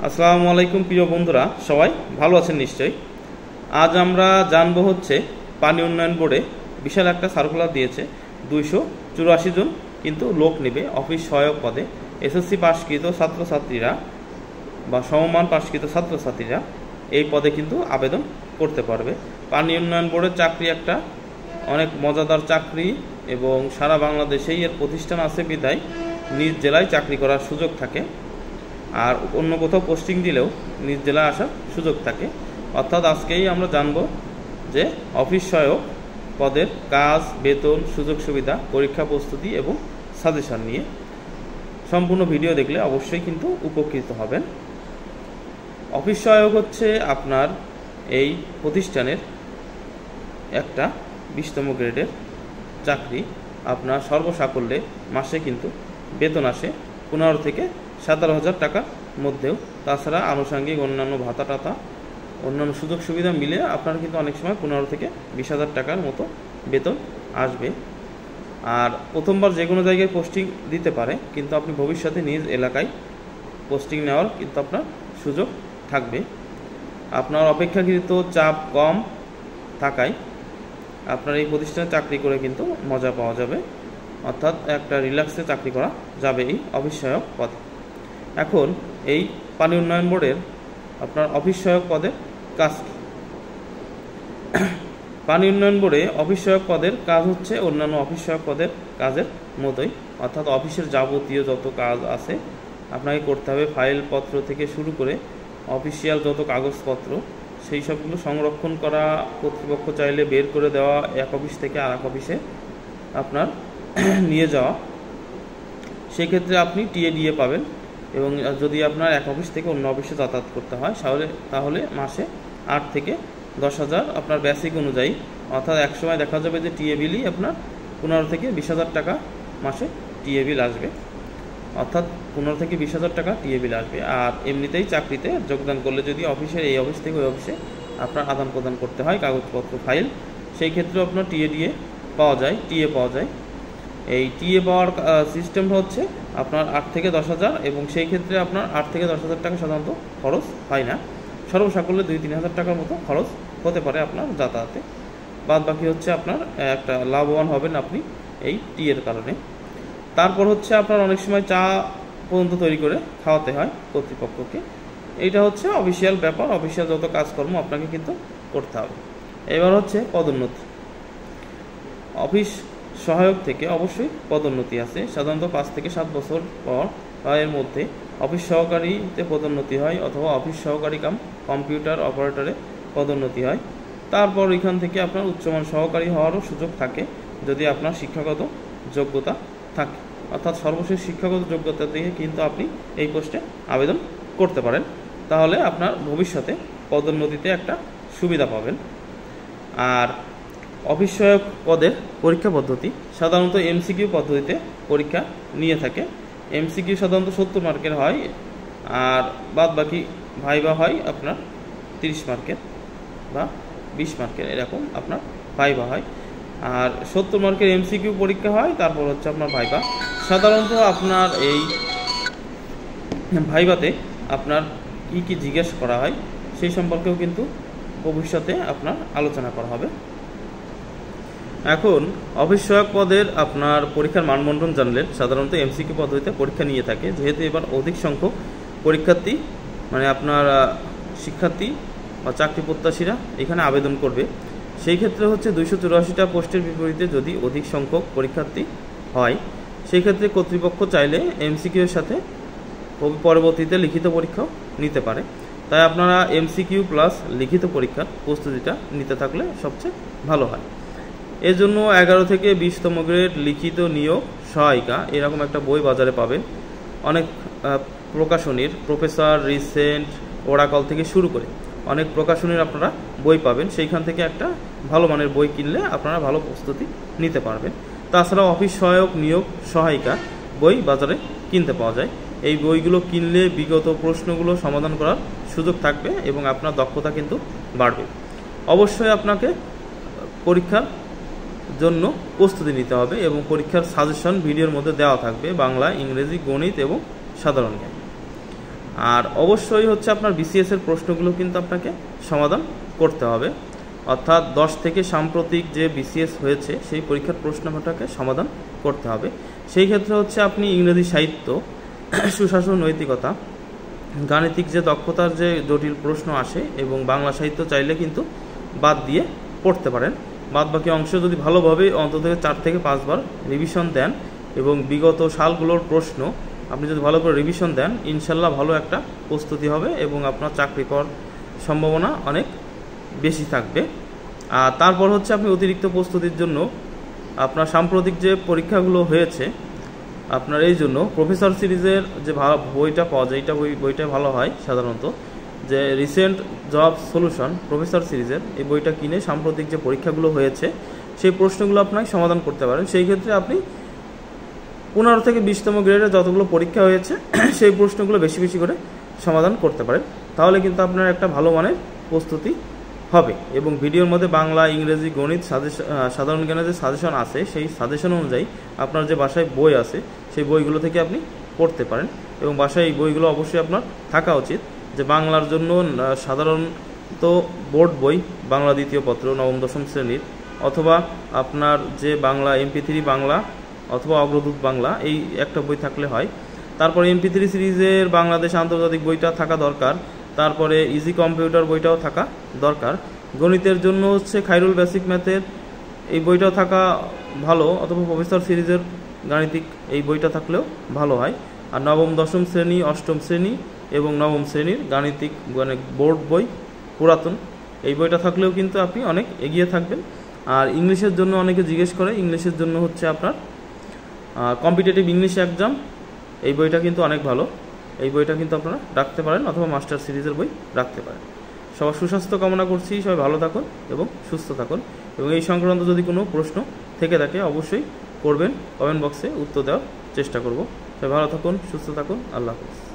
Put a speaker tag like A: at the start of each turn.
A: আসসালামু আলাইকুম প্রিয় বন্ধুরা, সবাই ভালো আছেন নিশ্চয়ই। আজ আমরা জানবো হচ্ছে পানি উন্নয়ন বোর্ডে বিশাল একটা সার্কুলার দিয়েছে। 284 জন কিন্তু লোক নেবে অফিস সহায়ক পদে। এসএসসি পাশকৃত ছাত্রছাত্রীরা বা সমমান পাশকৃত ছাত্রছাত্রীরা এই পদে কিন্তু আবেদন করতে পারবে। পানি উন্নয়ন বোর্ডের চাকরি একটা অনেক মজাদার চাকরি এবং সারা বাংলাদেশেই এর প্রতিষ্ঠান আছে বিধায় নিজ জেলায় চাকরি করার সুযোগ থাকে, আর অন্য কোথাও পোস্টিং দিলেও নিজ জেলায় আসার সুযোগ থাকে। অর্থাৎ আজকেই আমরা জানব যে অফিস সহায়ক পদের কাজ, বেতন, সুযোগ সুবিধা, পরীক্ষা প্রস্তুতি এবং সাজেশন নিয়ে। সম্পূর্ণ ভিডিও দেখলে অবশ্যই কিন্তু উপকৃত হবেন। অফিস সহায়ক হচ্ছে আপনার এই প্রতিষ্ঠানের একটা 20তম গ্রেডের চাকরি। আপনার সর্বসাকল্যে মাসে কিন্তু বেতন আসে 15 থেকে 17,000 টাকার মধ্যেও। তাছাড়া আনুষঙ্গিক অন্যান্য ভাতা টাতা, অন্যান্য সুযোগ সুবিধা মিলে আপনার কিন্তু অনেক সময় 15 থেকে 20,000 টাকার মতো বেতন আসবে। আর প্রথমবার যে কোনো জায়গায় পোস্টিং দিতে পারে, কিন্তু আপনি ভবিষ্যতে নিজ এলাকায় পোস্টিং নেওয়ার কিন্তু আপনার সুযোগ থাকবে। আপনার অপেক্ষাকৃত চাপ কম থাকায় আপনার এই প্রতিষ্ঠানে চাকরি করে কিন্তু মজা পাওয়া যাবে, অর্থাৎ একটা রিল্যাক্সে চাকরি করা যাবে এই অফিস সহায়ক পদে। এখন এই পানি উন্নয়ন বোর্ডের আপনার অফিস সহায়ক পদের কাজ কি? পানি উন্নয়ন বোর্ডে অফিস সহায়ক পদের কাজ হচ্ছে অন্যান্য অফিস সহায়ক পদের কাজের মতোই, অর্থাৎ অফিসের যাবতীয় যত কাজ আছে আপনাকে করতে হবে। ফাইলপত্র থেকে শুরু করে অফিসিয়াল যত কাগজপত্র সেই সবগুলো সংরক্ষণ করা, কর্তৃপক্ষ চাইলে বের করে দেওয়া, এক অফিস থেকে আর এক অফিসে আপনার নিয়ে যাওয়া। সেক্ষেত্রে আপনি টিএডিএ পাবেন, এবং যদি আপনার এক অফিস থেকে অন্য অফিসে যাতায়াত করতে হয় তাহলে মাসে 8 থেকে 10,000 আপনার বেসিক অনুযায়ী, অর্থাৎ এক সময় দেখা যাবে যে টিএ বিলই আপনার 15 থেকে 20,000 টাকা মাসে টিএ বিল আসবে, অর্থাৎ 15 থেকে 20,000 টাকা টিএ বিল আসবে। আর এমনিতেই চাকরিতে যোগদান করলে যদি অফিসের এই অফিস থেকে ওই অফিসে আপনার আদান প্রদান করতে হয় কাগজপত্র, ফাইল, সেই ক্ষেত্রেও আপনার টিএ পাওয়া যায়। এই টিএ পাওয়ার সিস্টেমটা হচ্ছে আপনার 8 থেকে 10,000, এবং সেই ক্ষেত্রে আপনার 8 থেকে 10,000 টাকা সাধারণত খরচ হয় না। সর্বসাকল্যে 2-3,000 টাকার মতো খরচ হতে পারে আপনার যাতায়াতে। বাদ বাকি হচ্ছে আপনার একটা লাভবান হবেন আপনি এই টিএর কারণে। তারপর হচ্ছে আপনার অনেক সময় চা পর্যন্ত তৈরি করে খাওয়াতে হয় কর্তৃপক্ষকে। এইটা হচ্ছে অফিসিয়াল ব্যাপার, অফিসিয়াল যত কাজকর্ম আপনাকে কিন্তু করতে হবে। এবার হচ্ছে পদোন্নতি। অফিস সহায়ক থেকে অবশ্যই পদোন্নতি আছে, সাধারণত 5 থেকে 7 বছর পর এর মধ্যে অফিস সহকারীতে পদোন্নতি হয়, অথবা অফিস সহকারী কাম কম্পিউটার অপারেটরে পদোন্নতি হয়। তারপর এখান থেকে আপনার উচ্চমান সহকারী হওয়ারও সুযোগ থাকে যদি আপনার শিক্ষাগত যোগ্যতা থাকে, অর্থাৎ সর্বশেষ শিক্ষাগত যোগ্যতা দিয়ে কিন্তু আপনি এই পোস্টে আবেদন করতে পারেন। তাহলে আপনার ভবিষ্যতে পদোন্নতিতে একটা সুবিধা পাবেন। আর অফিস সহায়ক পদের পরীক্ষা পদ্ধতি সাধারণত এমসিকিউ পদ্ধতিতে পরীক্ষা নিয়ে থাকে। এমসিকিউ সাধারণত 70 মার্কের হয়, আর বাদ বাকি ভাইবা হয় আপনার 30 মার্কের বা 20 মার্কের, এরকম আপনার ভাইবা হয়। আর 70 মার্কের এমসিকিউ পরীক্ষা হয়, তারপর হচ্ছে আপনার ভাইবা। সাধারণত আপনার এই ভাইবাতে আপনার কি জিজ্ঞেস করা হয় সেই সম্পর্কেও কিন্তু ভবিষ্যতে আপনার আলোচনা করা হবে। এখন অফিস সহায়ক পদের আপনার পরীক্ষার মানবন্টন জানলেন। সাধারণত এমসিকিউ পদ্ধতিতে পরীক্ষা নিয়ে থাকে, যেহেতু এবার অধিক সংখ্যক পরীক্ষার্থী মানে আপনার শিক্ষার্থী বা চাকরি প্রত্যাশীরা এখানে আবেদন করবে। সেই ক্ষেত্রে হচ্ছে 284টা পোস্টের বিপরীতে যদি অধিক সংখ্যক পরীক্ষার্থী হয়, সেই ক্ষেত্রে কর্তৃপক্ষ চাইলে এমসিকিউ এর সাথে পরবর্তীতে লিখিত পরীক্ষাও নিতে পারে। তাই আপনারা এমসিকিউ প্লাস লিখিত পরীক্ষার প্রস্তুতিটা নিতে থাকলে সবচেয়ে ভালো হয়। এর জন্য 11 থেকে 20তম গ্রেড লিখিত নিয়োগ সহায়িকা এরকম একটা বই বাজারে পাবেন। অনেক প্রকাশনীর, প্রফেসর, রিসেন্ট, ওরাকল থেকে শুরু করে অনেক প্রকাশনীর আপনারা বই পাবেন। সেইখান থেকে একটা ভালো মানের বই কিনলে আপনারা ভালো প্রস্তুতি নিতে পারবেন। তাছাড়াও অফিস সহায়ক নিয়োগ সহায়িকা বই বাজারে কিনতে পাওয়া যায়। এই বইগুলো কিনলে বিগত প্রশ্নগুলো সমাধান করার সুযোগ থাকবে এবং আপনার দক্ষতা কিন্তু বাড়বে। অবশ্যই আপনাকে পরীক্ষার জন্য প্রস্তুতি নিতে হবে, এবং পরীক্ষার সাজেশন ভিডিওর মধ্যে দেওয়া থাকবে, বাংলা, ইংরেজি, গণিত এবং সাধারণ জ্ঞান। আর অবশ্যই হচ্ছে আপনার বিসিএস এর প্রশ্নগুলো কিন্তু আপনাকে সমাধান করতে হবে, অর্থাৎ 10 থেকে সাম্প্রতিক যে বিসিএস হয়েছে সেই পরীক্ষার প্রশ্নটাকে সমাধান করতে হবে। সেই ক্ষেত্রে হচ্ছে আপনি ইংরেজি সাহিত্য, সুশাসন, নৈতিকতা, গাণিতিক যে দক্ষতার যে জটিল প্রশ্ন আসে এবং বাংলা সাহিত্য চাইলে কিন্তু বাদ দিয়ে পড়তে পারেন। বাদ বাকি অংশ যদি ভালোভাবে অন্তত 4 থেকে 5 বার রিভিশন দেন এবং বিগত সালগুলোর প্রশ্ন আপনি যদি ভালো করে রিভিশন দেন, ইনশাল্লাহ ভালো একটা প্রস্তুতি হবে এবং আপনার চাকরি পাওয়ার সম্ভাবনা অনেক বেশি থাকবে। আর তারপর হচ্ছে আপনি অতিরিক্ত প্রস্তুতির জন্য আপনার সাম্প্রতিক যে পরীক্ষাগুলো হয়েছে আপনার এই জন্য প্রফেসর সিরিজের যে বইটা পাওয়া যায়, এটা বইটা ভালো হয় সাধারণত, যে রিসেন্ট জব সলিউশন প্রফেসর সিরিজের এই বইটা কিনে সাম্প্রতিক যে পরীক্ষাগুলো হয়েছে সেই প্রশ্নগুলো আপনাকে সমাধান করতে পারেন। সেই ক্ষেত্রে আপনি 15 থেকে 20তম গ্রেডে যতগুলো পরীক্ষা হয়েছে সেই প্রশ্নগুলো বেশি বেশি করে সমাধান করতে পারেন, তাহলে কিন্তু আপনার একটা ভালো মানের প্রস্তুতি হবে। এবং ভিডিওর মধ্যে বাংলা, ইংরেজি, গণিত, সাধারণ জ্ঞানের যে সাজেশন আছে সেই সাজেশন অনুযায়ী আপনার যে বাসায় বই আছে সেই বইগুলো থেকে আপনি পড়তে পারেন। এবং বাসায় এই বইগুলো অবশ্যই আপনার থাকা উচিত। যে বাংলার জন্য সাধারণত বোর্ড বই, বাংলা দ্বিতীয় পত্র, নবম দশম শ্রেণীর, অথবা আপনার যে বাংলা MP3 বাংলা অথবা অগ্রদূত বাংলা, এই একটা বই থাকলে হয়। তারপরে MP3 সিরিজের বাংলাদেশ আন্তর্জাতিক বইটা থাকা দরকার। তারপরে ইজি কম্পিউটার বইটাও থাকা দরকার। গণিতের জন্য হচ্ছে খাইরুল বেসিক ম্যাথের এই বইটাও থাকা ভালো, অথবা প্রফেসর সিরিজের গাণিতিক এই বইটা থাকলেও ভালো হয়। আর নবম দশম শ্রেণী, অষ্টম শ্রেণী এবং নবম শ্রেণীর গাণিতিক মানে বোর্ড বই পুরাতন এই বইটা থাকলেও কিন্তু আপনি অনেক এগিয়ে থাকবেন। আর ইংলিশের জন্য অনেকে জিজ্ঞেস করে, ইংলিশের জন্য হচ্ছে আপনার কম্পিটিটিভ ইংলিশ এক্সাম এই বইটা কিন্তু অনেক ভালো, এই বইটা কিন্তু আপনারা রাখতে পারেন, অথবা মাস্টার সিরিজের বই রাখতে পারেন। সবার সুস্বাস্থ্য কামনা করছি, সবাই ভালো থাকুন এবং সুস্থ থাকুন। এবং এই সংক্রান্ত যদি কোনো প্রশ্ন থেকে থাকে অবশ্যই করবেন, কমেন্ট বক্সে উত্তর দেওয়ার চেষ্টা করব। সবাই ভালো থাকুন, সুস্থ থাকুন, আল্লাহ হাফেজ।